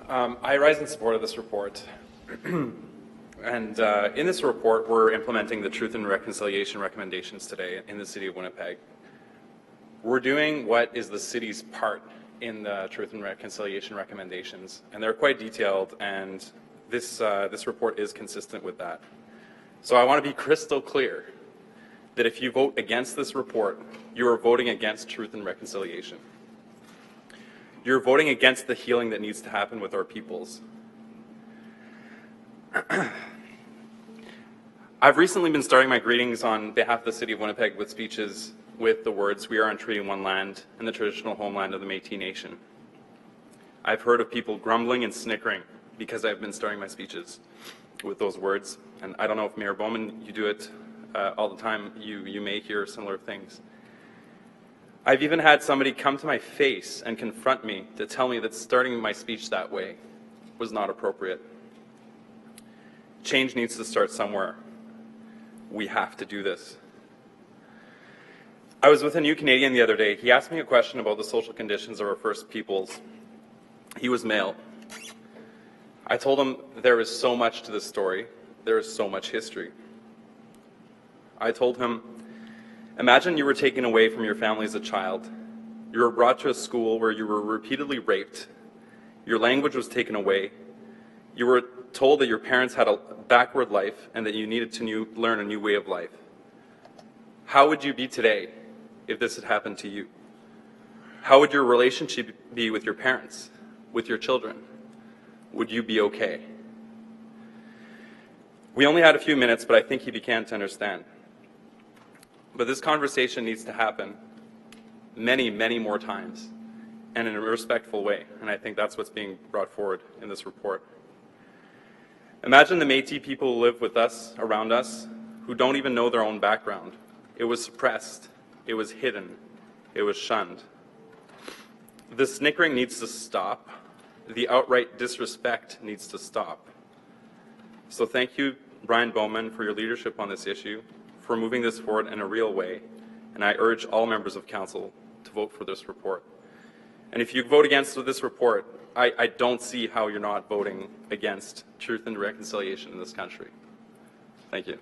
I rise in support of this report. And in this report, we're implementing the Truth and Reconciliation recommendations today in the City of Winnipeg. We're doing what is the city's part in the Truth and Reconciliation recommendations, and they're quite detailed, and this report is consistent with that. So I want to be crystal clear that if you vote against this report, you are voting against truth and reconciliation. You're voting against the healing that needs to happen with our peoples. I've recently been starting my greetings on behalf of the City of Winnipeg with speeches with the words, "We are on Treaty 1 land and the traditional homeland of the Métis Nation." I've heard of people grumbling and snickering because I've been starting my speeches with those words. And I don't know if Mayor Bowman, you do it all the time, you may hear similar things. I've even had somebody come to my face and confront me to tell me that starting my speech that way was not appropriate. Change needs to start somewhere. We have to do this. I was with a new Canadian the other day. He asked me a question about the social conditions of our First Peoples. He was male. I told him there is so much to this story. There is so much history. I told him, imagine you were taken away from your family as a child. You were brought to a school where you were repeatedly raped. Your language was taken away. You were told that your parents had a backward life and that you needed to learn a new way of life. How would you be today if this had happened to you? How would your relationship be with your parents, with your children? Would you be okay? We only had a few minutes, but I think he began to understand. But this conversation needs to happen many, many more times and in a respectful way, and I think that's what's being brought forward in this report. Imagine the Métis people who live with us, around us, who don't even know their own background. It was suppressed, it was hidden, it was shunned. The snickering needs to stop. The outright disrespect needs to stop. So thank you, Brian Bowman, for your leadership on this issue, for moving this forward in a real way, and I urge all members of council to vote for this report. And if you vote against this report, I don't see how you're not voting against truth and reconciliation in this country. Thank you.